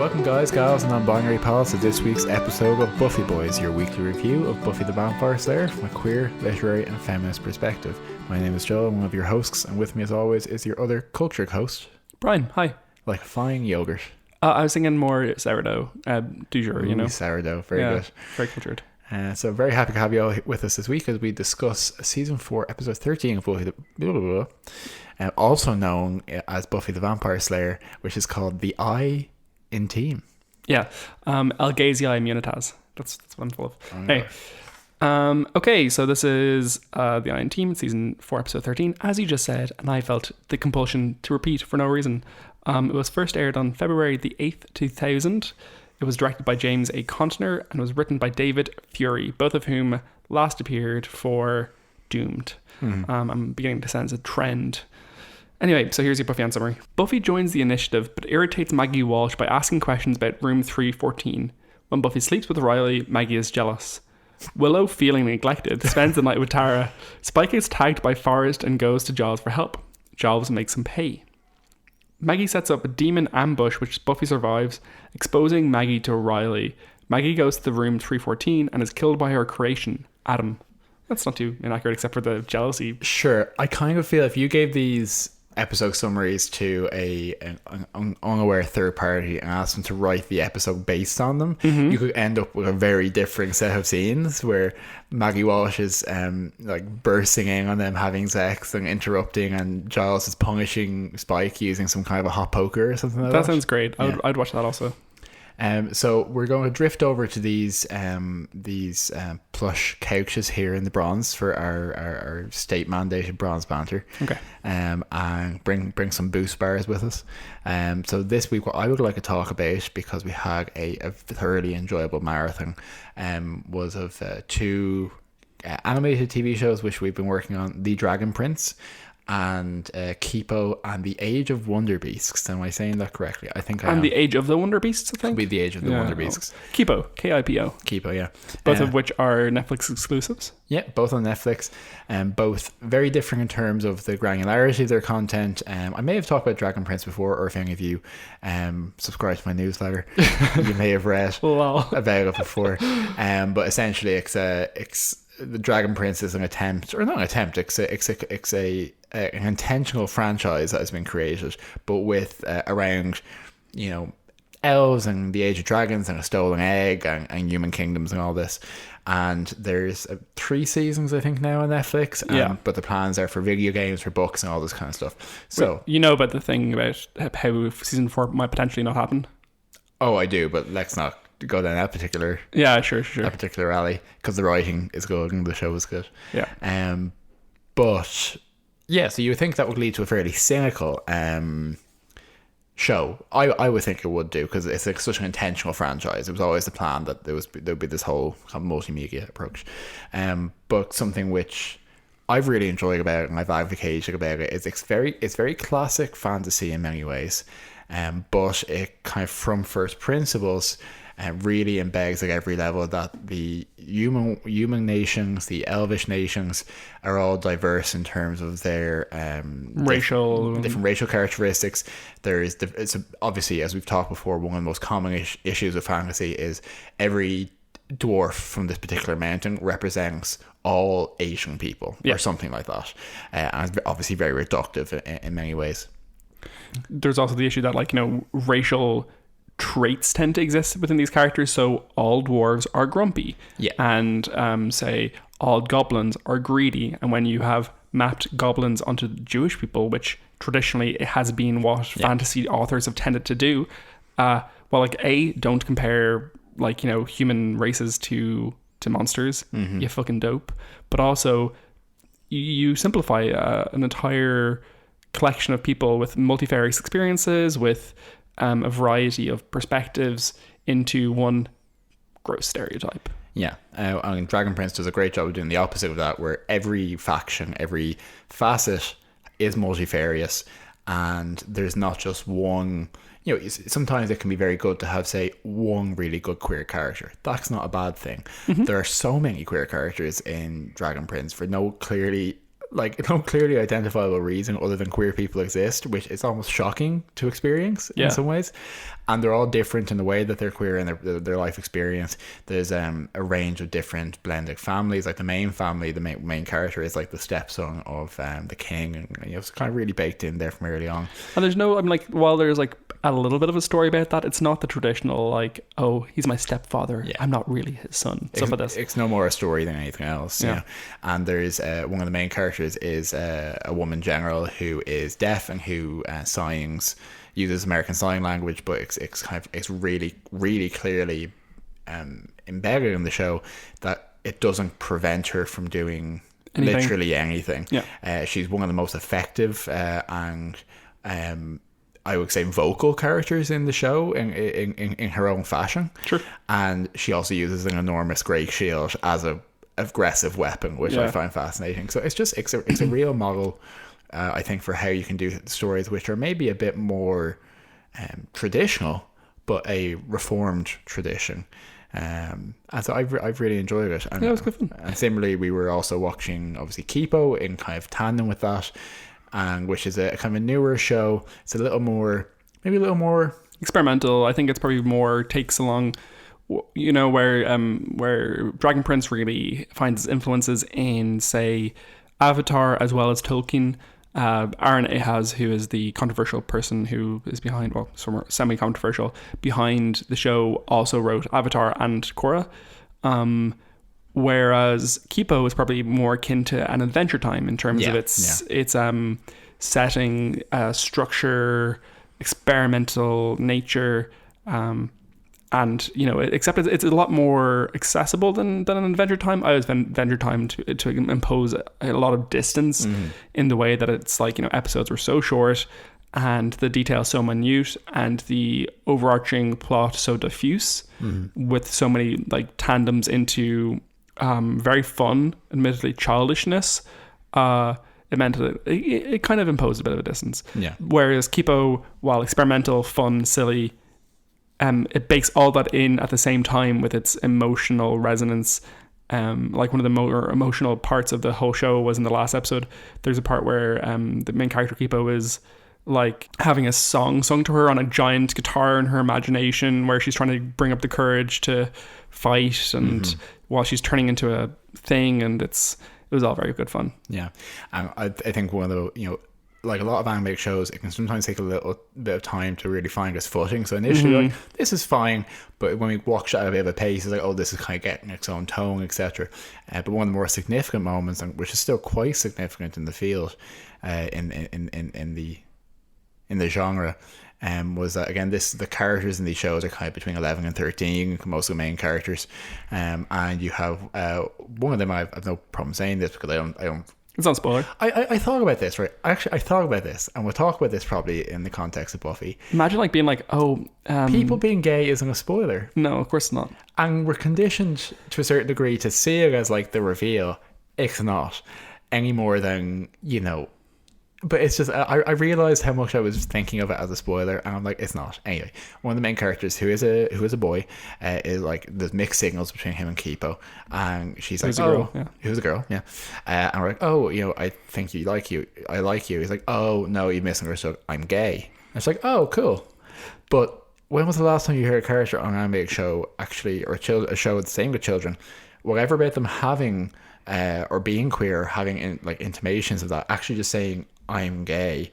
Welcome guys, gals and non-binary pals to this week's episode of Buffy Boys, your weekly review of Buffy the Vampire Slayer from a queer, literary and feminist perspective. My name is Joel, I'm one of your hosts, and with me as always is your other cultured host, Brian. Hi. like fine yogurt. I was thinking more sourdough, du jour, you know. Sourdough, very good. Very cultured. So very happy to have you all with us this week as we discuss Season 4, Episode 13 of Buffy the... also known as Buffy the Vampire Slayer, which is called The Eye in Team. Yeah. Algasia immunitas. That's what I'm full of. Oh, Hey. Okay, so this is The Eye in Team, Season 4, Episode 13, as you just said, and I felt the compulsion to repeat for no reason. It was first aired on February the 8th, 2000. It was directed by James A. Contner and was written by David Fury, both of whom last appeared for Doomed. I'm beginning to sense a trend. Anyway, so here's your Buffy summary. Buffy joins the initiative, but irritates Maggie Walsh by asking questions about room 314. When Buffy sleeps with Riley, Maggie is jealous. Willow, feeling neglected, spends the night with Tara. Spike is tagged by Forrest and goes to Giles for help. Giles makes him pay. Maggie sets up a demon ambush which Buffy survives, exposing Maggie to Riley. Maggie goes to the room 314 and is killed by her creation, Adam. That's not too inaccurate except for the jealousy. Sure, I kind of feel if you gave these episode summaries to an unaware third party and asked them to write the episode based on them, you could end up with a very different set of scenes where Maggie Walsh is like bursting in on them having sex and interrupting, and Giles is punishing Spike using some kind of a hot poker or something like that. That sounds great. I'd watch that also. So we're going to drift over to these plush couches here in the bronze for our state mandated bronze banter. Okay. And bring some boost bars with us. So this week what I would like to talk about, because we had a thoroughly enjoyable marathon, was of two animated TV shows which we've been working on: The Dragon Prince and Kipo and The Age of Wonder Beasts. Am I saying that correctly? I think I am. And The Age of the Wonder Beasts, I think? It'll be The Age of the Wonder Beasts. Kipo, Kipo. Kipo, yeah. Both of which are Netflix exclusives. Yeah, both on Netflix. Both very different in terms of the granularity of their content. I may have talked about Dragon Prince before, or if any of you subscribe to my newsletter, you may have read about it before. But essentially, it's the Dragon Prince is an attempt, or not an attempt. It's an intentional franchise that has been created, but with around, elves and the Age of Dragons and a stolen egg and human kingdoms and all this. And there's 3 seasons, I think, now on Netflix. But the plans are for video games, for books, and all this kind of stuff. So you know about the thing about how season 4 might potentially not happen? Oh, I do, but let's not go down that particular that particular alley, because the writing is good and the show is good. But yeah, so you would think that would lead to a fairly cynical show. I would think it would do, because it's like such an intentional franchise. It was always the plan that there would be this whole kind of multimedia approach. But something which I've really enjoyed about it and I've advocated about it is it's very classic fantasy in many ways. But it kind of from first principles really embeds at every level that the human nations, the elvish nations, are all diverse in terms of their different racial characteristics. It's obviously, as we've talked before, one of the most common issues of fantasy is every dwarf from this particular mountain represents all Asian people, or something like that. And it's obviously very reductive in many ways. There's also the issue that racial traits tend to exist within these characters. So all dwarves are grumpy, and say all goblins are greedy. And when you have mapped goblins onto Jewish people, which traditionally it has been what fantasy authors have tended to do, don't compare human races to monsters. You fucking dope. But also you simplify an entire collection of people with multifarious experiences, with a variety of perspectives, into one gross stereotype. Yeah, I mean, Dragon Prince does a great job of doing the opposite of that, where every faction, every facet is multifarious, and there's not just one. Sometimes it can be very good to have, say, one really good queer character. That's not a bad thing. There are so many queer characters in Dragon Prince for no clearly like no clearly identifiable reason other than queer people exist, which is almost shocking to experience in some ways. And they're all different in the way that they're queer and their life experience. There's a range of different blended families. Like the main family, the main character is like the stepson of the king, and it's kind of really baked in there from early on. And there's no, I'm like, while there's like a little bit of a story about that, it's not the traditional like, oh, he's my stepfather, I'm not really his son. Stuff like this. It's no more a story than anything else. Yeah. And there's one of the main characters is a woman general who is deaf and who uses American Sign Language, but it's really, really clearly embedded in the show that it doesn't prevent her from doing literally anything. She's one of the most effective and I would say vocal characters in the show in her own fashion. Sure. And she also uses an enormous great shield as a aggressive weapon, which I find fascinating. So it's a real model, I think, for how you can do stories which are maybe a bit more traditional, but a reformed tradition. And so I've really enjoyed it. And, it was good fun. And similarly, we were also watching obviously Kipo in kind of tandem with that, and which is a kind of a newer show. It's a little more experimental. I think it's probably more takes along, where Dragon Prince really finds influences in, say, Avatar as well as Tolkien. Aaron Ahaz, who is the controversial person who is behind, well, semi-controversial, behind the show, also wrote Avatar and Korra. Whereas Kipo is probably more akin to an Adventure Time in terms of its setting, structure, experimental nature, and except it's a lot more accessible than an Adventure Time. I always found Adventure Time to impose a lot of distance in the way that it's like, episodes were so short and the detail so minute and the overarching plot so diffuse with so many like tandems into very fun, admittedly childishness. It meant that it kind of imposed a bit of a distance. Yeah. Whereas Kipo, while experimental, fun, silly, it bakes all that in at the same time with its emotional resonance. Like one of the more emotional parts of the whole show was in the last episode. There's a part where the main character Kipo is like having a song sung to her on a giant guitar in her imagination, where she's trying to bring up the courage to fight, and while she's turning into a thing, and it was all very good fun. Yeah. I think one of the, like a lot of animated shows, it can sometimes take a little bit of time to really find its footing. So initially, like, this is fine, but when we watch at a bit of a pace, it's like, oh, this is kind of getting its own tone, etc. But one of the more significant moments, which is still quite significant in the field, in the genre, was that, again, the characters in these shows are kind of between 11 and 13, most of the main characters, and you have one of them. I've no problem saying this because I don't. It's not spoiler. I thought about this, right? Actually, I thought about this, and we'll talk about this probably in the context of Buffy. Imagine like being like, people being gay isn't a spoiler. No, of course not. And we're conditioned to a certain degree to see it as like the reveal. It's not any more than, but it's just, I realized how much I was thinking of it as a spoiler, and I'm like, it's not. Anyway, one of the main characters, who is a boy, is like, there's mixed signals between him and Kipo, and she's like, who's a girl, yeah. And we're like, oh, I think I like you. He's like, oh no, you misunderstood, I'm gay. And it's like, oh, cool. But when was the last time you heard a character on an animated show actually, or a show the same with children, whatever about them having or being queer, having intimations of that, actually just saying I'm gay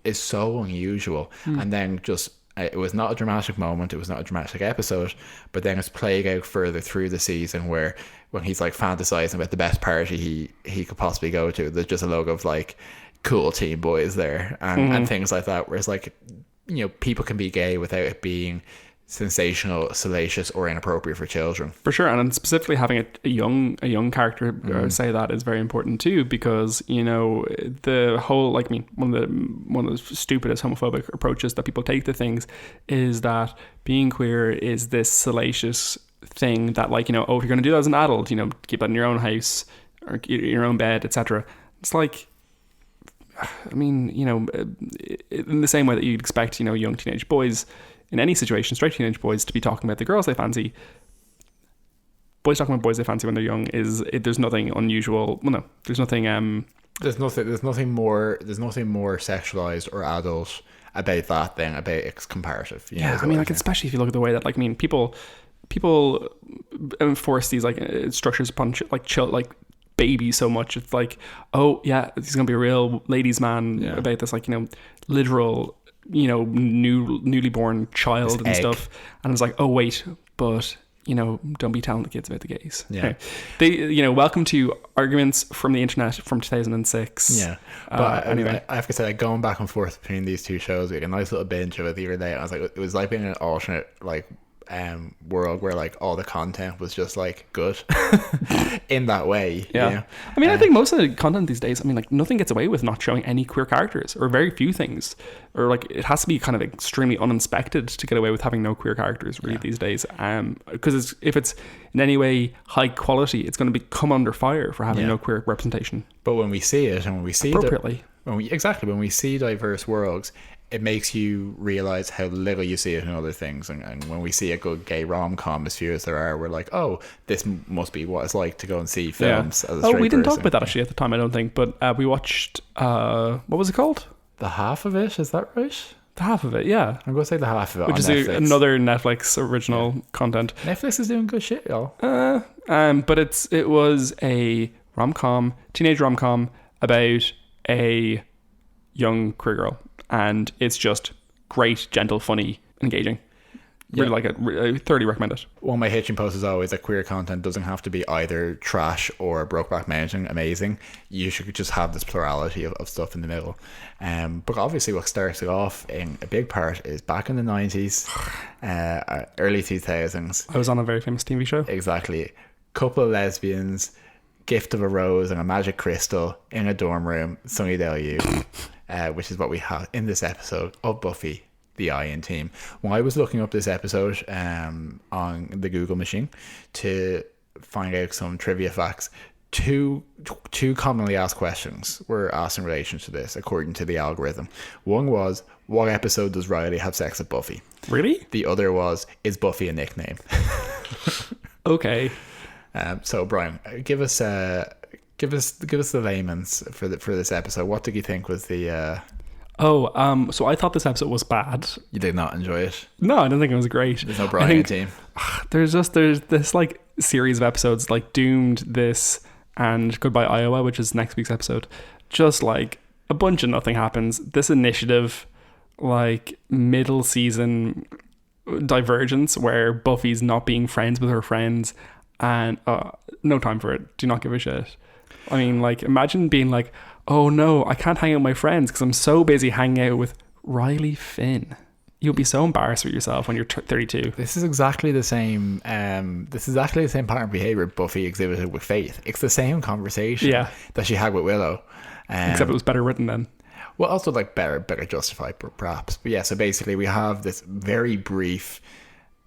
is so unusual. And then just it was not a dramatic moment, it was not a dramatic episode, but then it's playing out further through the season, where when he's like fantasizing about the best party he could possibly go to, there's just a logo of like cool teen boys there, and things like that, where it's like, people can be gay without it being sensational, salacious, or inappropriate for children. For sure. And specifically having a young character say that is very important too, because the whole, one of the stupidest homophobic approaches that people take to things is that being queer is this salacious thing that, if you're going to do that as an adult, keep that in your own house or your own bed, etc. It's like, in the same way that you'd expect young teenage boys in any situation, straight teenage boys, to be talking about the girls they fancy. Boys talking about boys they fancy when they're young there's nothing unusual. Well, no, there's nothing There's nothing more sexualized or adult about that than about its comparative. Yeah, I mean, like, especially if you look at the way that, like, I mean, people enforce these like structures upon like babies so much. It's like, oh yeah, he's gonna be a real ladies' man about this, like, you know, literal, you know, newly born child and stuff. And it's like, oh wait, but, you know, don't be telling the kids about the gays. Yeah. Anyway, they, you know, welcome to Arguments from the Internet from 2006. Yeah. But anyway, I have to say, like, going back and forth between these two shows, we had a nice little binge of it the other day. I was like, it was like being an alternate, like, world where, like, all the content was just, like, good in that way. Yeah. You know? I mean, I think most of the content these days, I mean, like, nothing gets away with not showing any queer characters, or very few things, or like it has to be kind of extremely uninspected to get away with having no queer characters really these days. Because if it's in any way high quality, it's going to come under fire for having no queer representation. But when we see it, and when we see appropriately, when we see diverse worlds, it makes you realize how little you see it in other things. And when we see a good gay rom-com, as few as there are, we're like, oh, this must be what it's like to go and see films as a straight we didn't talk person. about that actually at the time, I don't think, but we watched what was it called? The half of it, is that right? The half of it, yeah. I'm going to say the half of it, which is another Netflix original content. Netflix is doing good shit, y'all. But it was a rom-com, teenage rom-com about a young queer girl, and it's just great, gentle, funny, engaging. Really like it. I thoroughly recommend it. One of my hitching posts is always that queer content doesn't have to be either trash or Brokeback Mountain amazing. You should just have this plurality of stuff in the middle. But obviously what starts it off in a big part is back in the 90s, early 2000s. I was on a very famous TV show. Exactly. Couple of lesbians, gift of a rose and a magic crystal in a dorm room, Sunnydale U, which is what we have in this episode of Buffy the Iron Team. When I was looking up this episode on the Google machine to find out some trivia facts, two commonly asked questions were asked in relation to this, according to the algorithm. One was, what episode does Riley have sex with Buffy? Really? The other was, is Buffy a nickname? Okay. So Brian, give us the layman's for this episode. What did you think was the? So I thought this episode was bad. You did not enjoy it? No, I don't think it was great. There's no Brian team. There's this like series of episodes like Doomed, this, and Goodbye Iowa, which is next week's episode. Just like a bunch of nothing happens. This initiative, like middle season divergence where Buffy's not being friends with her friends, and no time for it. Do not give a shit. I mean, like, imagine being like, oh no, I can't hang out with my friends because I'm so busy hanging out with Riley Finn. You'll be so embarrassed with yourself when you're 32. This is exactly the same. This is actually the same pattern of behavior Buffy exhibited with Faith. It's the same conversation that she had with Willow, except it was better written then. Well, also like better justified, perhaps. But yeah, so basically we have this very brief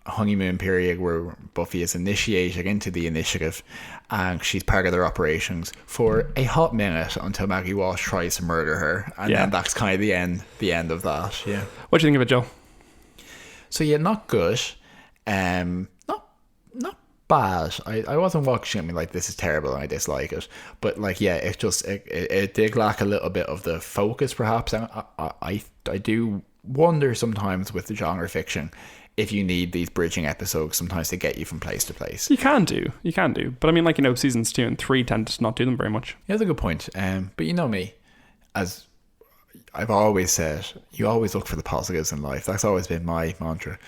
honeymoon period where Buffy is initiated into the initiative, and she's part of their operations for a hot minute until Maggie Walsh tries to murder her, and then that's kind of the end of that. Yeah. What do you think of it, Joe? So yeah, not good. Not bad. I wasn't watching it like this is terrible and I dislike it, but like yeah, it did lack a little bit of the focus perhaps. And I do wonder sometimes with the genre fiction if you need these bridging episodes sometimes to get you from place to place. You can do, but I mean, like, you know, seasons 2 and 3 tend to not do them very much. Yeah, that's a good point. But you know me, as I've always said, you always look for the positives in life. That's always been my mantra.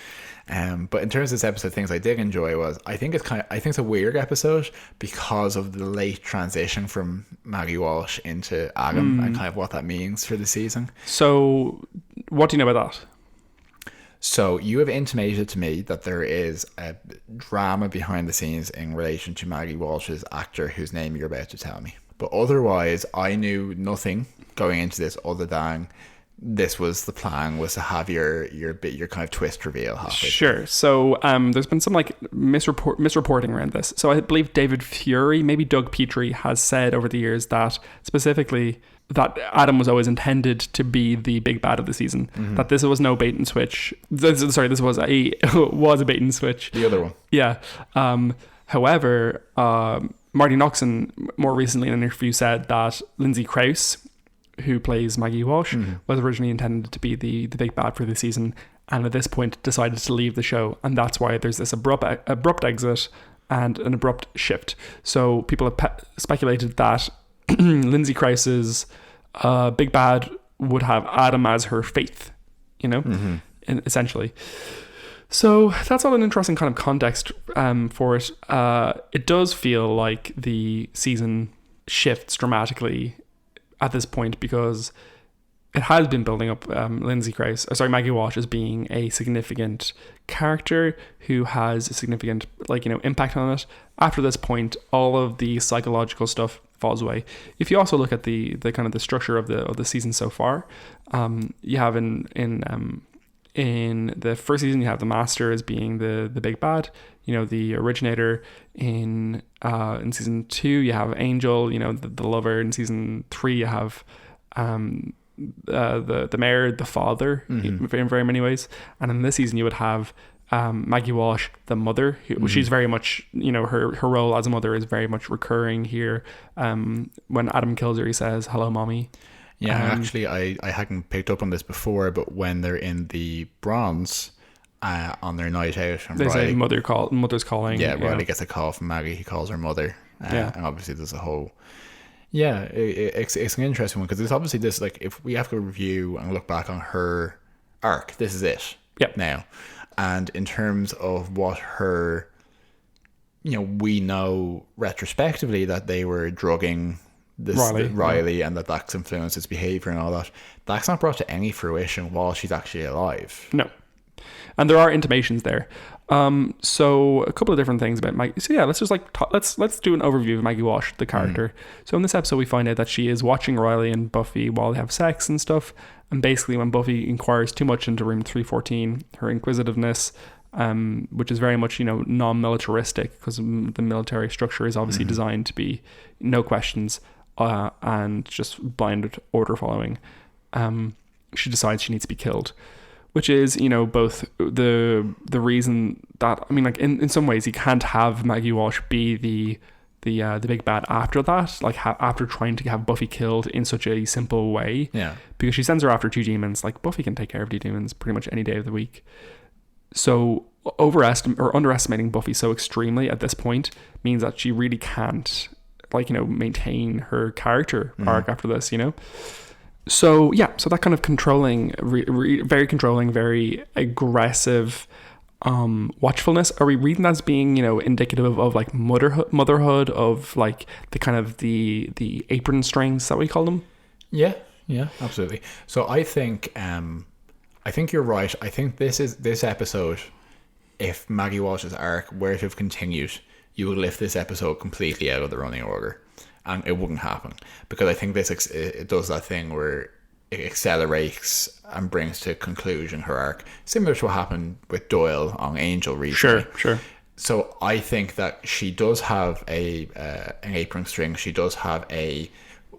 But in terms of this episode, things I did enjoy was I think it's a weird episode because of the late transition from Maggie Walsh into Adam and kind of what that means for the season. So, what do you know about that? So you have intimated to me that there is a drama behind the scenes in relation to Maggie Walsh's actor, whose name you're about to tell me. But otherwise, I knew nothing going into this other than this was the plan, was to have your kind of twist reveal happen. Sure. So there's been some like misreporting around this. So I believe David Fury, maybe Doug Petrie, has said over the years that specifically that Adam was always intended to be the big bad of the season. Mm-hmm. That this was no bait and switch. This was a bait and switch. The other one. Yeah. However, Marty Noxon more recently in an interview said that Lindsay Krause, who plays Maggie Walsh, was originally intended to be the big bad for the season, and at this point decided to leave the show, and that's why there's this abrupt exit and an abrupt shift. So people have speculated that Lindsay Krause's big bad would have Adam as her faith, essentially. So that's all an interesting kind of context for it. It does feel like the season shifts dramatically at this point because it has been building up Maggie Walsh as being a significant character who has a significant impact on it. After this point, all of the psychological stuff falls away. If you also look at the kind of the structure of the season so far, you have in the first season you have the Master as being the big bad, the originator. In season 2 you have Angel, the lover. In season 3 you have the mayor, the father, in very many ways. And in this season you would have Maggie Walsh, the mother, she's very much, her role as a mother is very much recurring here. When Adam kills her, he says, "Hello, mommy." Yeah, actually, I hadn't picked up on this before, but when they're in the Bronze on their night out, and they say mother's calling. Yeah, Riley gets a call from Maggie. He calls her mother. And obviously there's a whole... Yeah, it's an interesting one because there's obviously this, if we have to review and look back on her arc, this is it. Yep. Now. And in terms of what her... we know retrospectively that they were drugging Riley and that's influenced his behavior and all that. That's not brought to any fruition while she's actually alive. No. And there are intimations there. So a couple of different things about Maggie. So yeah, let's just let's do an overview of Maggie Walsh, the character. So in this episode, we find out that she is watching Riley and Buffy while they have sex and stuff. And basically, when Buffy inquires too much into room 314, her inquisitiveness, which is very much non-militaristic because the military structure is obviously designed to be no questions and just blind order following. She decides she needs to be killed. Which is, both the reason that, in some ways you can't have Maggie Walsh be the big bad after that, after trying to have Buffy killed in such a simple way. Yeah. Because she sends her after 2 demons. Buffy can take care of 2 demons pretty much any day of the week. So underestimating Buffy so extremely at this point means that she really can't, maintain her character arc after this, So that kind of controlling, very controlling, very aggressive watchfulness. Are we reading that as being, indicative of motherhood, of the kind of the apron strings, is that what we call them? Yeah, absolutely. So I think you're right. I think this episode, if Maggie Walsh's arc were to have continued, you would lift this episode completely out of the running order. And it wouldn't happen because I think it does that thing where it accelerates and brings to conclusion her arc, similar to what happened with Doyle on Angel recently. Sure. So I think that she does have an apron string. She does have a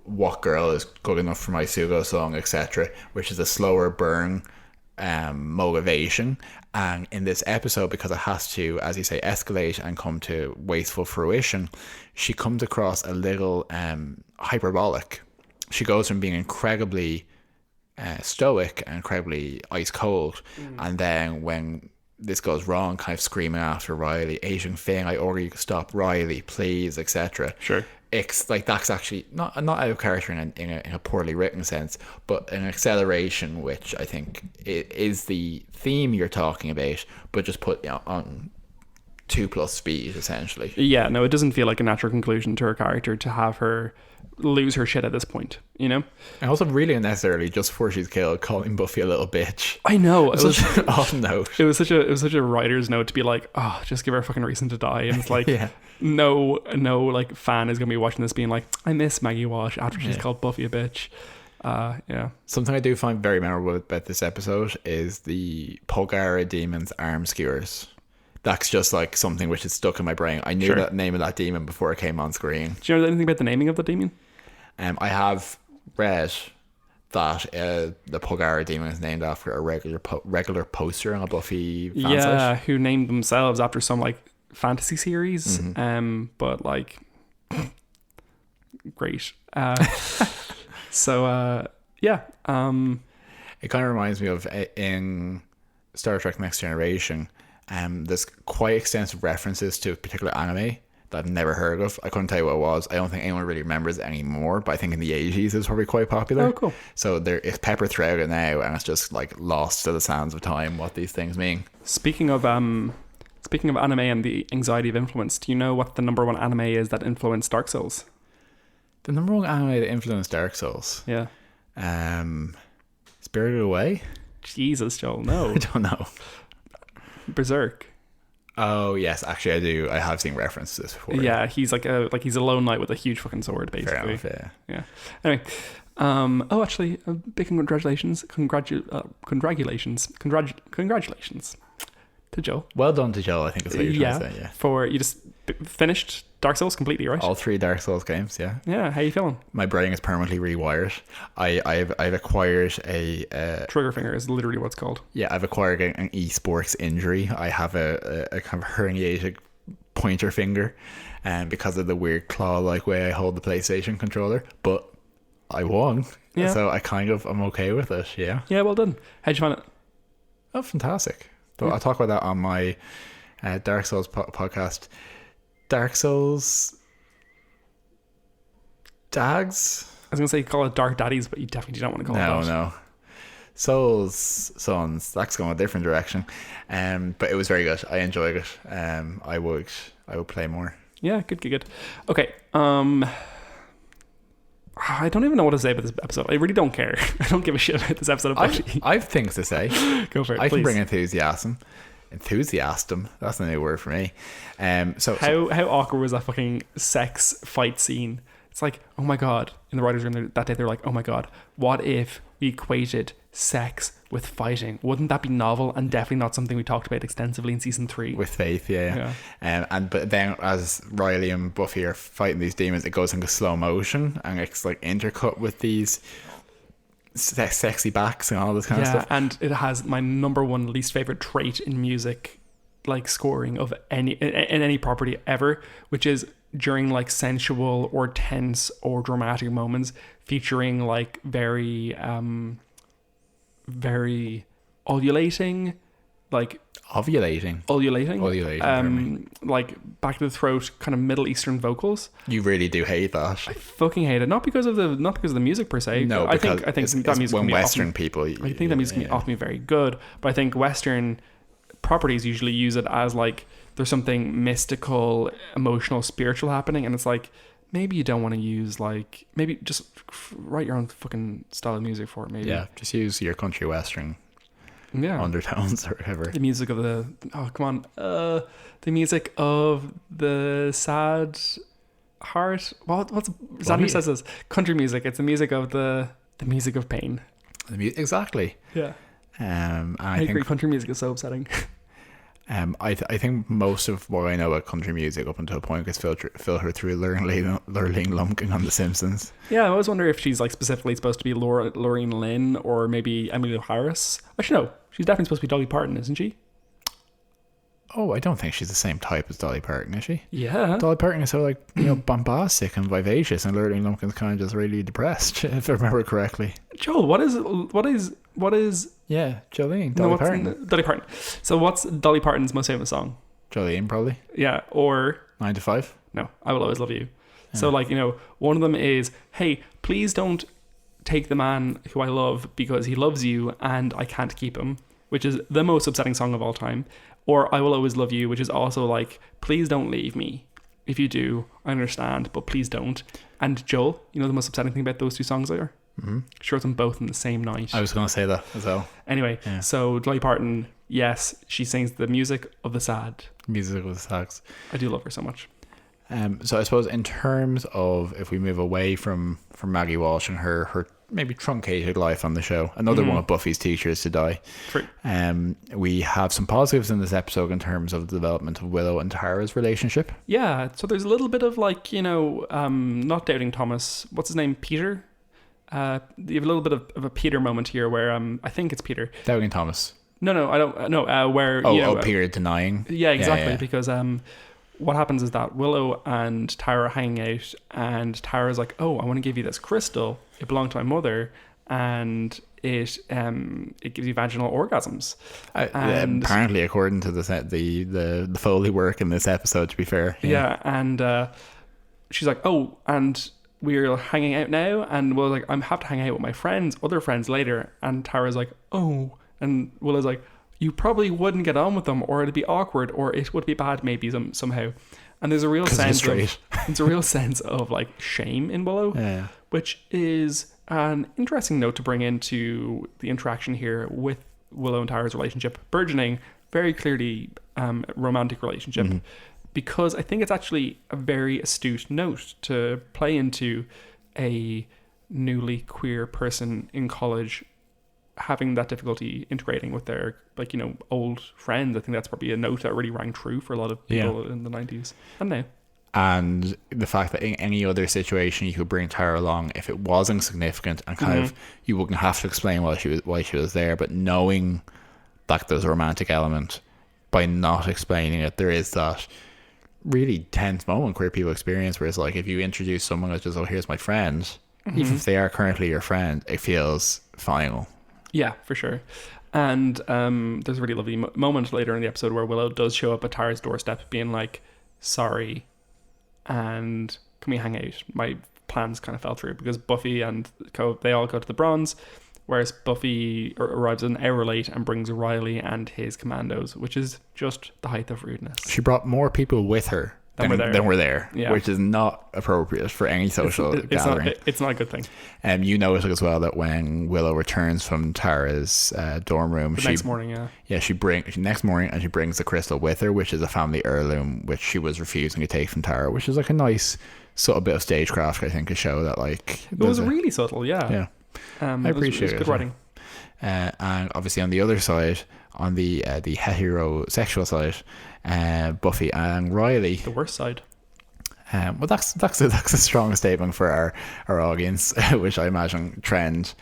"What girl is good enough for my Sugo song," etc., which is a slower burn motivation. And in this episode, because it has to, as you say, escalate and come to wasteful fruition, she comes across a little hyperbolic. She goes from being incredibly stoic and incredibly ice cold, and then when this goes wrong, kind of screaming after Riley, "Asian Fang, I order you to stop Riley, please," etc. Sure. It's that's actually not out of character in a poorly written sense, but an acceleration, which I think is the theme you're talking about, but just put on 2+ speed essentially. Yeah, no, it doesn't feel like a natural conclusion to her character to have her lose her shit at this point, And also really unnecessarily, just before she's killed, calling Buffy a little bitch. I know. It was such an odd note. It was such a writer's note to be like, oh, just give her a fucking reason to die. And it's like, yeah. no fan is gonna be watching this being like, I miss Maggie Walsh after she's called Buffy a bitch. Yeah. Something I do find very memorable about this episode is the Polgara demon's arm skewers. That's just something which is stuck in my brain. I knew the name of that demon before it came on screen. Do you know anything about the naming of the demon? I have read that the Polgara demon is named after a regular poster on a Buffy fan site. Who named themselves after some fantasy series. But Great. So yeah. It kind of reminds me of in Star Trek Next Generation, there's quite extensive references to a particular anime that I've never heard of. I couldn't tell you what it was. I don't think anyone really remembers it anymore, but I think in the 80s it was probably quite popular. Oh, cool. So it's peppered throughout it now, and it's just like lost to the sands of time what these things mean. Speaking of anime and the anxiety of influence, do you know what the number one anime is that influenced Dark Souls? The number one anime that influenced Dark Souls? Yeah. Spirited Away? Jesus, Joel, no. I don't know. Berserk. Oh yes, actually I do. I have seen reference to this before. Yeah, he's he's a lone knight with a huge fucking sword, basically. Fair enough, yeah. Anyway, actually, big congratulations to Joe. Well done to Joe, I think is what you're trying to say. Yeah. For you just finished Dark Souls completely, right? All 3 Dark Souls games, yeah. Yeah, how you feeling? My brain is permanently rewired. I've acquired a trigger finger is literally what it's called. Yeah, I've acquired an esports injury. I have a kind of herniated pointer finger, because of the weird claw-like way I hold the PlayStation controller. But I won, so I'm okay with it. Yeah. Yeah, well done. How'd you find it? Oh, fantastic! But I'll talk about that on my Dark Souls podcast. Dark Souls Dags? I was going to say call it Dark Daddies, but you definitely don't want to call it that. No. Souls Sons. That's going a different direction. But it was very good. I enjoyed it. I would play more. Yeah, good. Okay. I don't even know what to say about this episode. I really don't care. I don't give a shit about this episode of Buffy. I've things to say. Go for it, I please. can bring enthusiasm. That's a new word for me. So how awkward was that fucking sex fight scene? It's like, oh my god, in the writers' room that day they're like, oh my god, what if we equated sex with fighting? Wouldn't that be novel and definitely not something we talked about extensively in season 3? With Faith, yeah. But then as Riley and Buffy are fighting these demons, it goes into slow motion and it's like intercut with these sexy backs and all this kind of stuff. And it has my number one least favorite trait in music, like scoring of any property ever, which is during like sensual or tense or dramatic moments featuring like very ululating, like ovulating, like back to the throat kind of Middle Eastern vocals. You really do hate that. I fucking hate it. Not because of the music per se. No, I think that music when Western people. I think that music can be often very good, but I think Western properties usually use it as like there's something mystical, emotional, spiritual happening, and it's like maybe you don't want to use like maybe just write your own fucking style of music for it. Maybe just use your country Western. Yeah, undertones or whatever. The music of the the music of the sad heart. What's Xander says this country music? It's the music of the music of pain. Exactly. Yeah. I agree. Country music is so upsetting. I think most of what I know about country music up until a point gets filtered through Lurleen Lumpkin on The Simpsons. Yeah, I always wonder if she's like specifically supposed to be Lorraine Lynn or maybe Emmylou Harris. Actually, no, she's definitely supposed to be Dolly Parton, isn't she? Oh, I don't think she's the same type as Dolly Parton, is she? Yeah. Dolly Parton is so like bombastic and vivacious, and Lurleen Lumpkin's kind of just really depressed, if I remember correctly. Joel, what is? Yeah, Jolene. Dolly Parton. Dolly Parton. So what's Dolly Parton's most famous song? Jolene, probably. Yeah, or 9 to 5. No, I Will Always Love You. Yeah. So like one of them is, hey, please don't take the man who I love because he loves you and I can't keep him, which is the most upsetting song of all time. Or I Will Always Love You, which is also like, please don't leave me. If you do, I understand, but please don't. And Joel, you know the most upsetting thing about those two songs are? Mm-hmm. She wrote them both in the same night. I was going to say that as well. Anyway, So Dolly Parton, yes, she sings the music of the sad. Music of the sads. I do love her so much. So I suppose in terms of if we move away from Maggie Walsh and her maybe truncated life on the show, another one of Buffy's teachers to die. True. We have some positives in this episode in terms of the development of Willow and Tara's relationship. Yeah, so there's a little bit of like, not doubting Thomas. What's his name? Peter? You have a little bit of a Peter moment here where I think it's Peter. Doubting Thomas. No, I don't know. Where Peter denying. Yeah, exactly. Because what happens is that Willow and Tara are hanging out, and Tara's like, "Oh, I want to give you this crystal. It belonged to my mother, and it gives you vaginal orgasms." And apparently, according to the Foley work in this episode, to be fair. Yeah, and she's like, "Oh, and we're hanging out now," and Willow's like, "I have to hang out with my friends, other friends later," and Tara's like, "Oh," and Willow's like, "You probably wouldn't get on with them, or it'd be awkward, or it would be bad maybe somehow." And there's a real sense of like shame in Willow, which is an interesting note to bring into the interaction here with Willow and Tara's relationship, burgeoning very clearly romantic relationship, because I think it's actually a very astute note to play into a newly queer person in college having that difficulty integrating with their, like, you know, old friends. I think that's probably a note that really rang true for a lot of people in the 90s and now. And the fact that in any other situation you could bring Tara along if it wasn't significant, and kind of you wouldn't have to explain why she was there, but knowing that there's a romantic element, by not explaining it, there is that really tense moment queer people experience where it's like, if you introduce someone as just, "Oh, here's my friend," even if they are currently your friend, it feels final. Yeah, for sure. And there's a really lovely moment later in the episode where Willow does show up at Tara's doorstep being like, "Sorry, and can we hang out? My plans kind of fell through," because Buffy and they all go to the Bronze, whereas Buffy arrives an hour late and brings Riley and his commandos, which is just the height of rudeness. She brought more people with her than were there, which is not appropriate for any social gathering. It's not a good thing. You notice as well that when Willow returns from Tara's dorm room, next morning, she brings the crystal with her, which is a family heirloom, which she was refusing to take from Tara, which is like a nice subtle bit of stagecraft, I think, to show that like it was really subtle. I appreciate it. Good writing. And obviously on the other side, on the heterosexual side, Buffy and Riley, the worst side. Well, that's a strong statement for our audience, which I imagine trend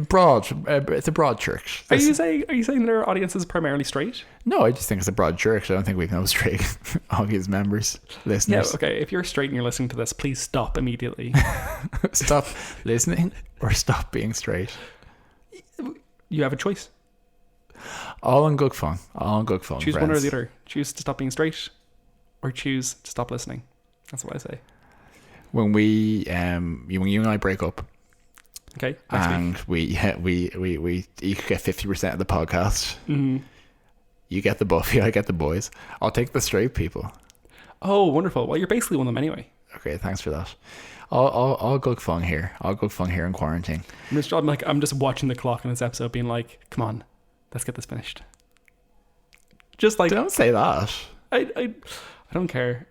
broad. It's a broad church. Are you saying that our audience is primarily straight? No, I just think it's a broad church. I don't think we've no straight audience members, listeners. Yeah, okay. If you're straight and you're listening to this, please stop immediately. Stop listening or stop being straight. You have a choice. All in good fun. Choose one or the other. Choose to stop being straight, or choose to stop listening. That's what I say. When when you and I break up, okay, and we each get 50% of the podcast. You get the Buffy, I get the boys. I'll take the straight people. Oh, wonderful! Well, you're basically one of them anyway. Okay, thanks for that. All good fun here. All good fun here in quarantine. I'm just watching the clock in this episode, being like, "Come on, let's get this finished." Just like, don't say that. I don't care.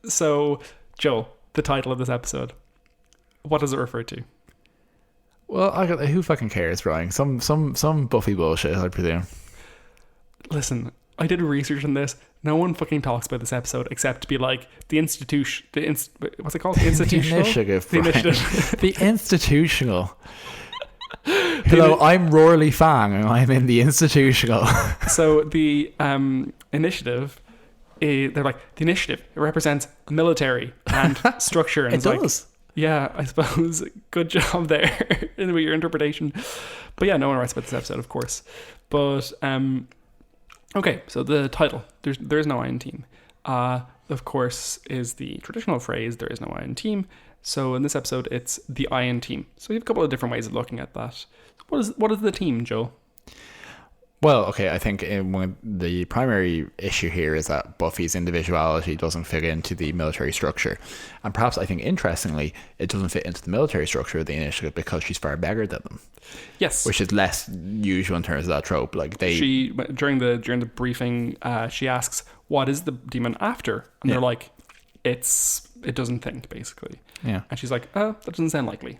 So, Joel, the title of this episode, what does it refer to? Well, who fucking cares, Brian? Some Buffy bullshit, I presume. Listen, I did research on this. No one fucking talks about this episode except to be like the institution. What's it called? The institutional. The initiative. The institutional. Hello, I'm Rory Fang, and I'm in the institutional. So the initiative, they're like, the initiative, it represents military and structure. And it does. Like, yeah, I suppose. Good job there in your interpretation. But yeah, no one writes about this episode, of course. But okay, so the title, there's no I in team. Of course, is the traditional phrase, there is no I in team. So in this episode, it's the I in team. So you have a couple of different ways of looking at that. What is the team, Joel? Well, okay, I think the primary issue here is that Buffy's individuality doesn't fit into the military structure. And perhaps, I think, interestingly, it doesn't fit into the military structure of the initiative because she's far bigger than them. Yes. Which is less usual in terms of that trope. Like she during the briefing, she asks, "What is the demon after?" And they're like, it doesn't think, basically. Yeah. And she's like, that doesn't sound likely.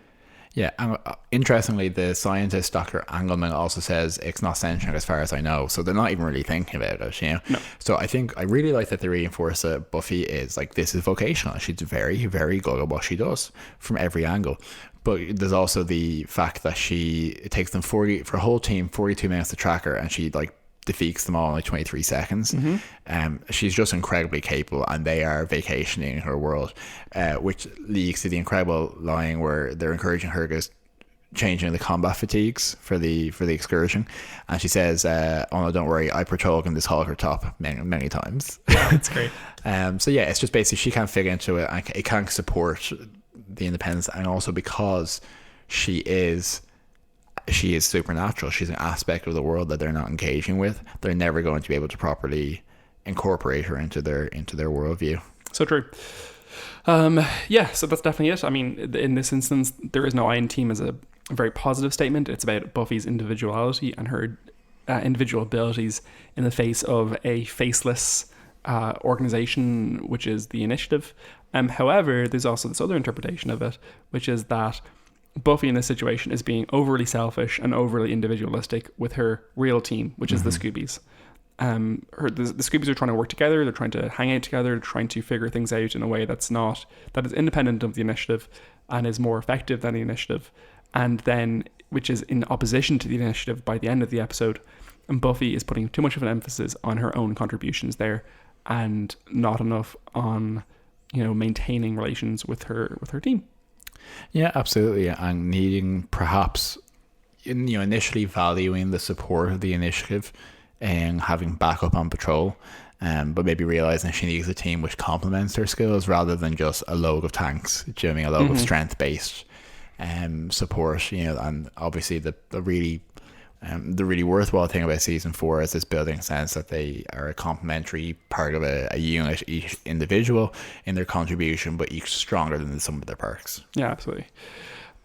Yeah, and interestingly, the scientist, Dr. Engelman, also says it's not sentient as far as I know. So they're not even really thinking about it, you know? No. So I think I really like that they reinforce that Buffy is like, this is vocational. She's very, very good at what she does from every angle. But there's also the fact that it takes them for a whole team 42 minutes to track her, and she like defeats them all in like 23 seconds. She's just incredibly capable, and they are vacationing in her world, which leads to the incredible line where they're encouraging her to changing the combat fatigues for the excursion, and she says, "Oh no, don't worry, I patrolled in this halter top many times." Yeah, it's great. So yeah, it's just basically she can't fit into it, and it can't support the independence, and also because she is supernatural. She's an aspect of the world that they're not engaging with. They're never going to be able to properly incorporate her into their worldview. So true. Yeah, so that's definitely it. I mean, in this instance, there is no I in team as a very positive statement. It's about Buffy's individuality and her individual abilities in the face of a faceless organization, which is the Initiative. However, there's also this other interpretation of it, which is that Buffy in this situation is being overly selfish and overly individualistic with her real team, which is the Scoobies. The Scoobies are trying to work together, they're trying to hang out together, they're trying to figure things out in a way that is independent of the Initiative and is more effective than the Initiative, and then which is in opposition to the Initiative by the end of the episode. And Buffy is putting too much of an emphasis on her own contributions there and not enough on maintaining relations with her team. Yeah, absolutely. And needing perhaps initially valuing the support of the Initiative and having backup on patrol, but maybe realizing she needs a team which complements her skills rather than just a load of tanks. Do you know what I mean? A load of strength based support. And obviously the really worthwhile thing about season 4 is this building sense that they are a complementary part of a unit, each individual in their contribution, but each stronger than the sum of their parts. Yeah, absolutely.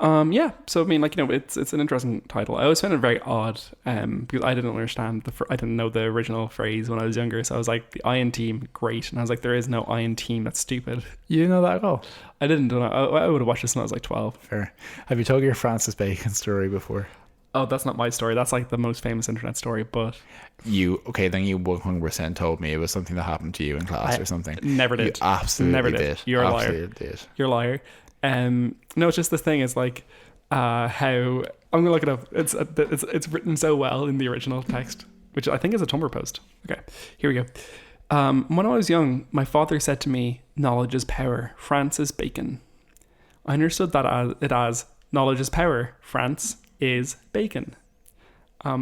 Yeah, so I mean, it's an interesting title. I always found it very odd because I didn't understand I didn't know the original phrase when I was younger, so I was like, the Iron Team, great, and I was like, there is no Iron Team, that's stupid. You didn't know that at all? I didn't. I would have watched this when I was like 12. Fair. Have you told your Francis Bacon story before? Oh, that's not my story. That's like the most famous internet story, but... Then you 100% told me it was something that happened to you in class or something. Never did. You absolutely never did. You're a liar. Absolutely did. You're a liar. No, it's just this thing is like how... I'm going to look it up. It's written so well in the original text, which I think is a Tumblr post. Okay, here we go. When I was young, my father said to me, knowledge is power, Francis Bacon. I understood that as knowledge is power, France is bacon.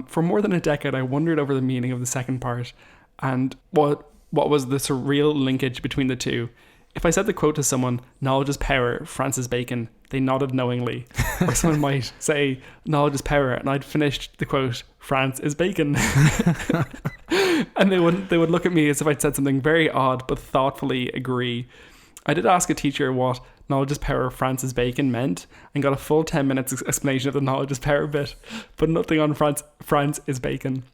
For more than a decade, I wondered over the meaning of the second part and what was the surreal linkage between the two. If I said the quote to someone, knowledge is power, Francis Bacon, they nodded knowingly. Or someone might say, knowledge is power, and I'd finished the quote, France is bacon. And they would look at me as if I'd said something very odd, but thoughtfully agree. I did ask a teacher what knowledge is power, Francis Bacon meant, and got a full 10 minutes explanation of the knowledge is power bit, but nothing on France is bacon.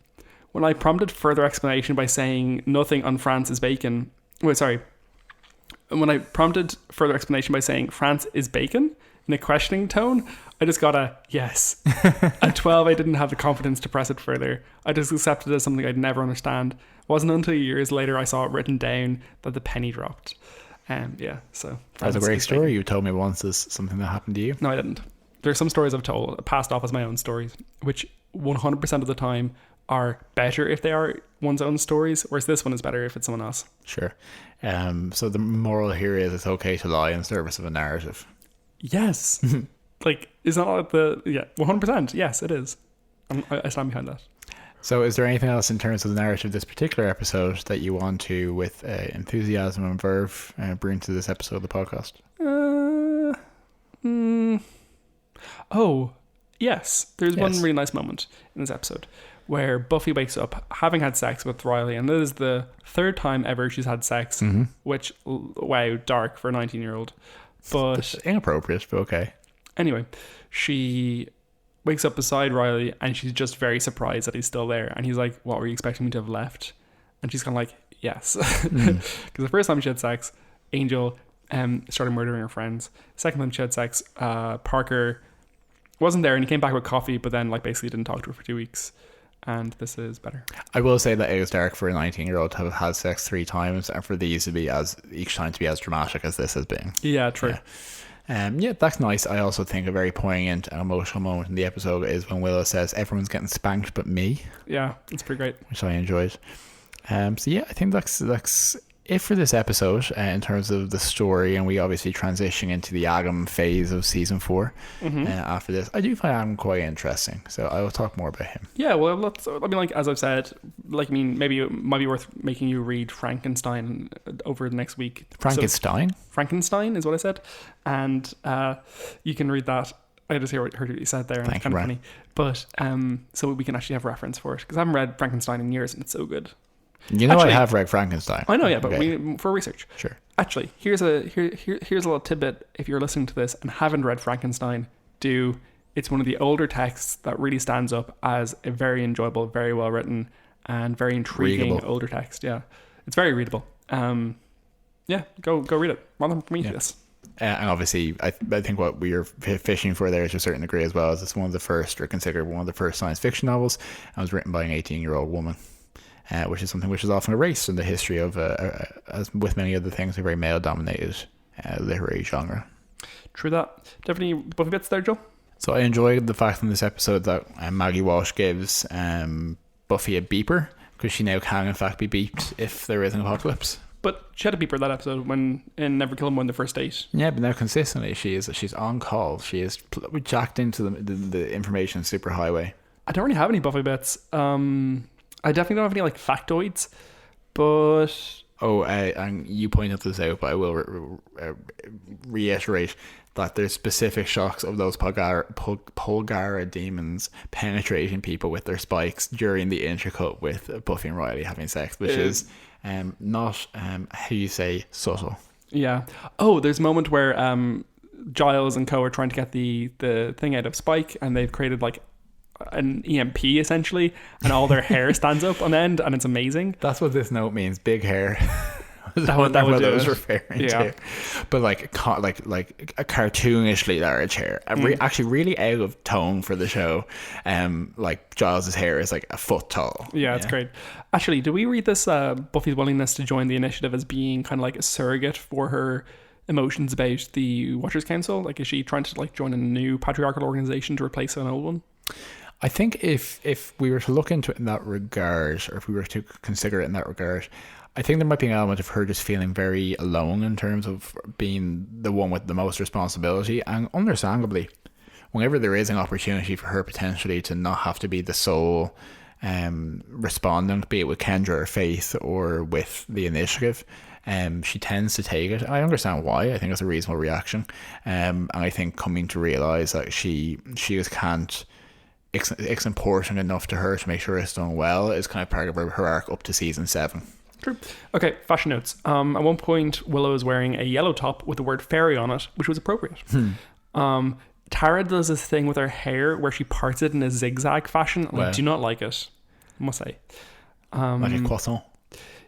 When I prompted further explanation by saying nothing on France is bacon, when I prompted further explanation by saying France is bacon in a questioning tone, I just got a yes. At 12, I didn't have the confidence to press it further. I just accepted it as something I'd never understand. It wasn't until years later I saw it written down that the penny dropped. Yeah, so that's a great story. You told me once is something that happened to you. No, I didn't. There's some stories I've told, passed off as my own stories, which 100% of the time are better if they are one's own stories, whereas this one is better if it's someone else. Sure. So the moral here is it's okay to lie in service of a narrative. Yes. Like, is that like 100%? Yes, it is. I stand behind that. So is there anything else in terms of the narrative of this particular episode that you want to, with enthusiasm and verve, bring to this episode of the podcast? Oh, yes. There's one really nice moment in this episode where Buffy wakes up having had sex with Riley, and it is the third time ever she's had sex, which, wow, dark for a 19-year-old. But it's inappropriate, but okay. Anyway, she wakes up beside Riley and she's just very surprised that he's still there. And he's like, what, were you expecting me to have left? And she's kind of like, yes. Because the first time she had sex, Angel started murdering her friends. Second time she had sex, Parker wasn't there and he came back with coffee, but then basically didn't talk to her for 2 weeks. And this is better. I will say that it was dark for a 19-year-old to have had sex 3 times and for these to be each time to be as dramatic as this has been. Yeah, true. Yeah, that's nice. I also think a very poignant and emotional moment in the episode is when Willow says everyone's getting spanked but me. Yeah, it's pretty great. Which I enjoyed. So yeah, I think that's it for this episode in terms of the story, and we obviously transition into the Adam phase of season 4. After this, I do find Adam quite interesting, so I will talk more about him. Yeah, well, like as I've said, maybe it might be worth making you read Frankenstein over the next week. Frankenstein is what I said, and you can read that. I just heard what you said there, and it's kind of funny. But so we can actually have reference for it, because I haven't read Frankenstein in years, and it's so good. I have read Frankenstein. I know, yeah, but for research. Sure. Actually, here's a little tidbit. If you're listening to this and haven't read Frankenstein, it's one of the older texts that really stands up as a very enjoyable, very well written, and very intriguing older text. Yeah, it's very readable. Yeah, go read it. Rather than read this. And obviously, I think what we are fishing for there to a certain degree as well is it's one of the first, or considered one of the first science fiction novels, and was written by an 18-year-old woman. Which is something which is often erased in the history of, as with many other things, a very male-dominated literary genre. True that. Definitely Buffy Bits there, Joe. So I enjoyed the fact in this episode that Maggie Walsh gives Buffy a beeper, because she now can in fact be beeped if there is an apocalypse. But she had a beeper that episode in Never Kill Him on the first date. Yeah, but now consistently she's on call. She is jacked into the information superhighway. I don't really have any Buffy Bits. I definitely don't have any like factoids, but and you pointed this out, but I will reiterate that there's specific shocks of those Polgara demons penetrating people with their spikes during the intercut with Buffy and Riley having sex, which is not how you say subtle. Yeah. Oh, there's a moment where Giles and co are trying to get the thing out of Spike, and they've created like an EMP essentially, and all their hair stands up on end, and it's amazing. That's what this note means. Big hair. that what I was referring to. But like a cartoonishly large hair. Actually really out of tone for the show. Like Giles's hair is like a foot tall. Yeah, it's great. Actually, do we read this Buffy's willingness to join the initiative as being kind of like a surrogate for her emotions about the Watchers Council? Like, is she trying to like join a new patriarchal organization to replace an old one? I think if we were to look into it in that regard, or if we were to consider it in that regard, I think there might be an element of her just feeling very alone in terms of being the one with the most responsibility. And understandably, whenever there is an opportunity for her potentially to not have to be the sole respondent, be it with Kendra or Faith or with the initiative, she tends to take it. I understand why. I think it's a reasonable reaction. And I think coming to realise that she just can't, it's important enough to her to make sure it's done well is kind of part of her arc up to season 7. True. Okay, fashion notes. At one point, Willow is wearing a yellow top with the word fairy on it, which was appropriate. Tara does this thing with her hair where she parts it in a zigzag fashion, and I do not like it, I must say. Like a croissant.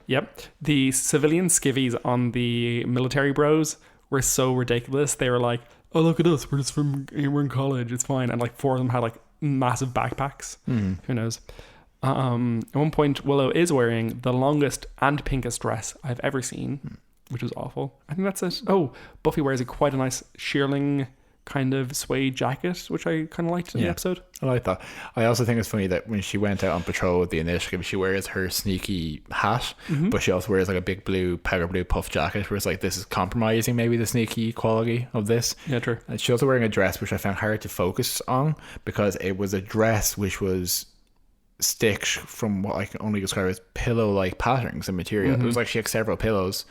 Yep. The civilian skivvies on the military bros were so ridiculous. They were like, oh, look at us, we're in college, it's fine. And like 4 of them had like massive backpacks. Who knows? At one point, Willow is wearing the longest and pinkest dress I've ever seen, which was awful. I think that's it. Oh, Buffy wears quite a nice shearling kind of suede jacket, which I kind of liked in the episode. I like that. I also think it's funny that when she went out on patrol with the initiative, she wears her sneaky hat, but she also wears like a big powder blue puff jacket, where it's like, this is compromising maybe the sneaky quality of this. Yeah, true. And she's also wearing a dress which I found hard to focus on, because it was a dress which was stitched from what I can only describe as pillow-like patterns and material. It was like she had several pillows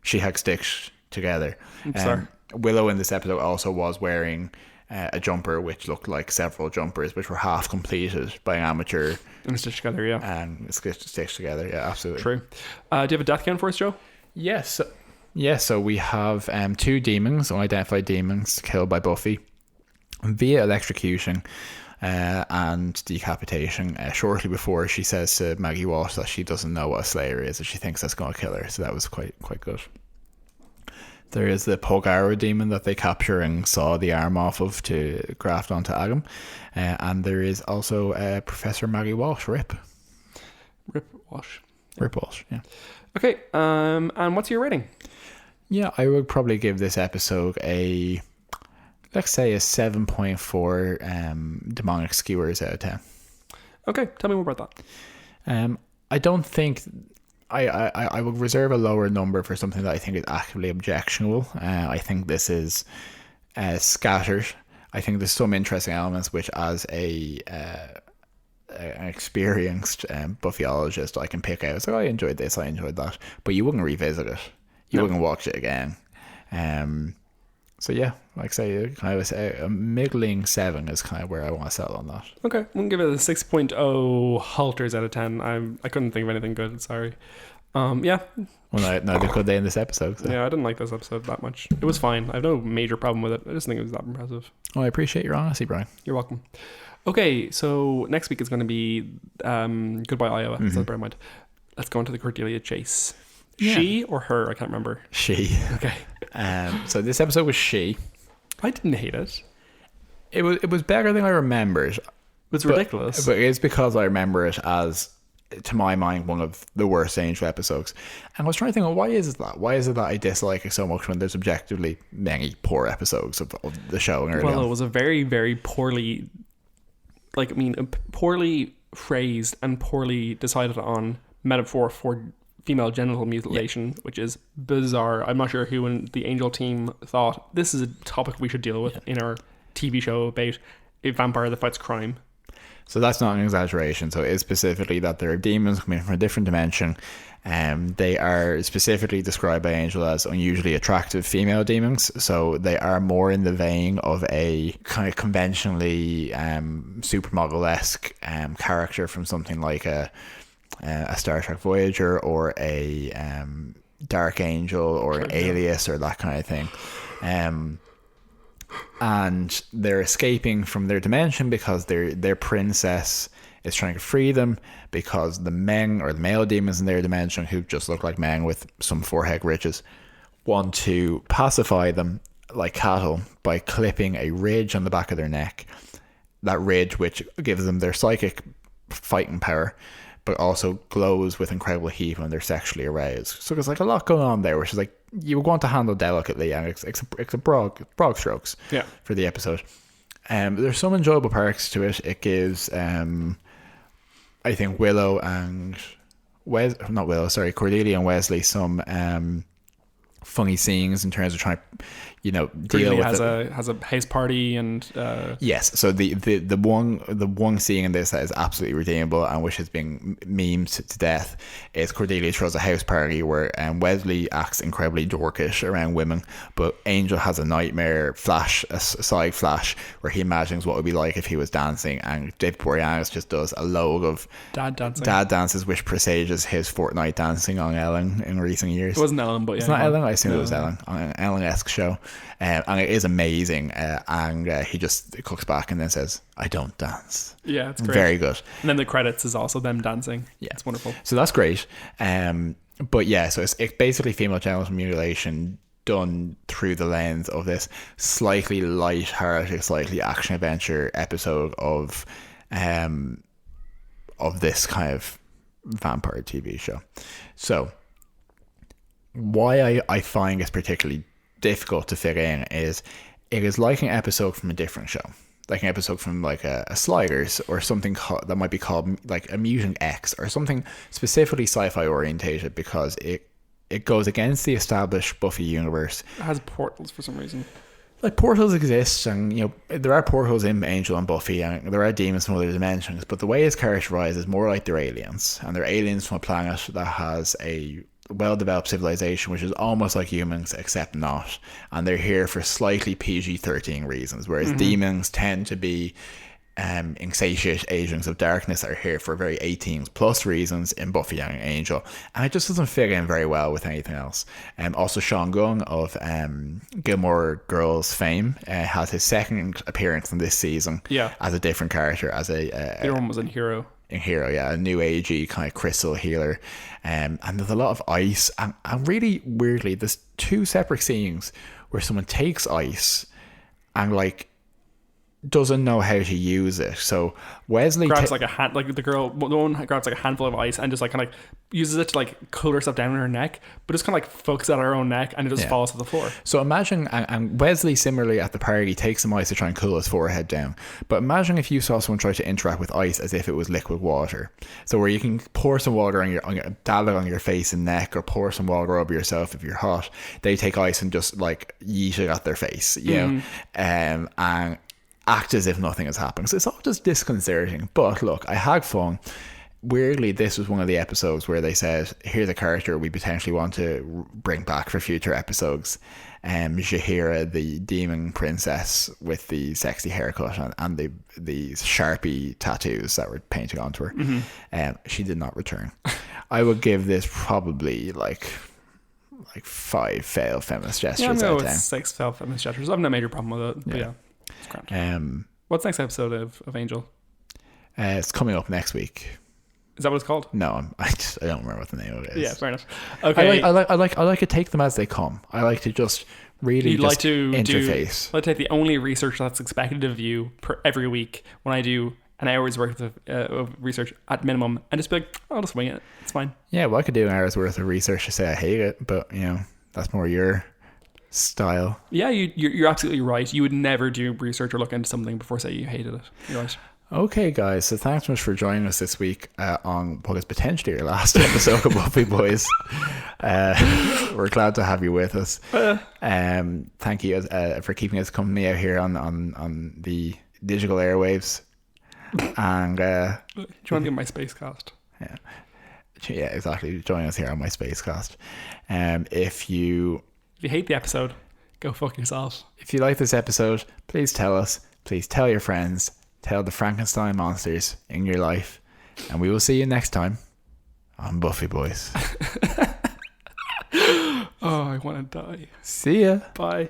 she had stitched together. Willow in this episode also was wearing a jumper which looked like several jumpers which were half completed by an amateur and stitched together. Yeah, and stitched together. Yeah, absolutely. True. Do you have a death count for us, Joe? Yes. So we have 2 demons, unidentified demons, killed by Buffy via electrocution and decapitation shortly before she says to Maggie Walsh that she doesn't know what a Slayer is and she thinks that's going to kill her. So that was quite good. There is the Polgara demon that they capture and saw the arm off of to graft onto Adam. And there is also Professor Maggie Walsh, Rip Walsh, yeah. Okay, and what's your rating? Yeah, I would probably give this episode let's say a 7.4 demonic skewers out of 10. Okay, tell me more about that. I don't think I would reserve a lower number for something that I think is actively objectionable. I think this is scattered. I think there's some interesting elements which, as an experienced Buffyologist, I can pick out. So I enjoyed this, I enjoyed that, but you wouldn't revisit it. You wouldn't watch it again. So yeah, like I say, kind of a middling 7 is kind of where I want to settle on that. Okay, we'll give it a 6.0 halters out of 10. I couldn't think of anything good. Sorry. Yeah. Well, neither could they in this episode. So. Yeah, I didn't like this episode that much. It was fine. I have no major problem with it. I just think it was that impressive. Oh, I appreciate your honesty, Brian. You're welcome. Okay, so next week is going to be Goodbye Iowa. Mm-hmm. So bear in mind. Let's go into the Cordelia chase. Yeah. She or her? I can't remember. She. Okay. So this episode was she. I didn't hate it. It was better than I remembered. It's ridiculous. But it's because I remember it as, to my mind, one of the worst Angel episodes. And I was trying to think, why is it that? Why is it that I dislike it so much when there's objectively many poor episodes of the show? Well, it was a very, very poorly phrased and poorly decided on metaphor for female genital mutilation, which is bizarre. I'm not sure who in the Angel team thought this is a topic we should deal with in our TV show about a vampire that fights crime. So that's not an exaggeration. So it is specifically that there are demons coming from a different dimension. They are specifically described by Angel as unusually attractive female demons. So they are more in the vein of a kind of conventionally supermodel-esque character from something like a Star Trek Voyager or a Dark Angel or Alias or that kind of thing. And they're escaping from their dimension because their princess is trying to free them, because the men or the male demons in their dimension, who just look like men with some forehead riches, want to pacify them like cattle by clipping a ridge on the back of their neck. That ridge which gives them their psychic fighting power, but also glows with incredible heat when they're sexually aroused. So there's like a lot going on there, which is like you would want to handle delicately, and it's a broad strokes for the episode. There's some enjoyable parts to it. It gives, I think, Cordelia and Wesley some funny scenes in terms of trying to, deal with has a house party and yes. So the one scene in this that is absolutely redeemable and which has been memed to death is Cordelia throws a house party where Wesley acts incredibly dorkish around women, but Angel has a nightmare flash, a side flash where he imagines what it would be like if he was dancing, and David Boreanaz just does a load of dad dances, which presages his Fortnite dancing on Ellen in recent years. It wasn't Ellen, but yeah, it's not Ellen. I assume it was Ellen on an Ellen-esque show. And it is amazing, and he just cooks back and then says, "I don't dance." Yeah, it's great. Very good. And then the credits is also them dancing. Yeah, it's wonderful. So that's great. But yeah, so it's basically female genital mutilation done through the lens of this slightly light-hearted, slightly action-adventure episode of this kind of vampire TV show. So why I find it's particularly difficult to fit in is it is like an episode from a different show, like an episode from like a Sliders or something that might be called like a Mutant X or something specifically sci-fi orientated, because it goes against the established Buffy universe. It has portals for some reason. Like portals exist, and there are portals in Angel and Buffy, and there are demons from other dimensions, but the way it's characterized is more like they're aliens, and they're aliens from a planet that has a well-developed civilization which is almost like humans except not, and they're here for slightly PG-13 reasons, whereas demons tend to be insatiate agents of darkness that are here for very 18 plus reasons in Buffy and Angel, and it just doesn't fit in very well with anything else. Also Sean Gunn of Gilmore Girls fame has his second appearance in this season as a different character, as the other one was in Hero, a new agey kind of crystal healer, and there's a lot of ice, and really weirdly there's two separate scenes where someone takes ice and like doesn't know how to use it. So Wesley grabs like a hand, like the one grabs like a handful of ice and just like kind of uses it to like cool herself down in her neck, but just kind of like focuses at her own neck and it just falls to the floor. So imagine, and Wesley similarly at the party takes some ice to try and cool his forehead down. But imagine if you saw someone try to interact with ice as if it was liquid water. So where you can pour some water on your dab it on your face and neck, or pour some water over yourself if you're hot. They take ice and just like yeet it at their face, you know, and act as if nothing has happened. So it's all just disconcerting. But look, I had fun. Weirdly, this was one of the episodes where they said, here's a character we potentially want to bring back for future episodes. Jahira, the demon princess with the sexy haircut and the Sharpie tattoos that were painted onto her. She did not return. I would give this probably like 5 failed feminist gestures. Yeah, I'm going to go with 6 failed feminist gestures. I have no major problem with it. But yeah. What's next episode of Angel? It's coming up next week. Is that what it's called? No, I don't remember what the name of it is. Yeah, fair enough. Okay. I like to take them as they come. I like to just really You'd just like to interface. I take the only research that's expected of you every week when I do an hour's worth of research at minimum, and just be like, I'll just wing it. It's fine. Yeah, well, I could do an hour's worth of research to say I hate it, but you know, that's more your style. Yeah, you're absolutely right. You would never do research or look into something before say you hated it. You're right. Okay, guys, so thanks so much for joining us this week on what is potentially your last episode of Buffy Boys. We're glad to have you with us. Thank you for keeping us company out here on the digital airwaves. And do you want to get my space cast? Yeah, exactly. Join us here on my space cast. If you hate the episode, go fuck yourself. If you like this episode, please tell us. Please tell your friends. Tell the Frankenstein monsters in your life. And we will see you next time on Buffy Boys. Oh, I want to die. See ya. Bye.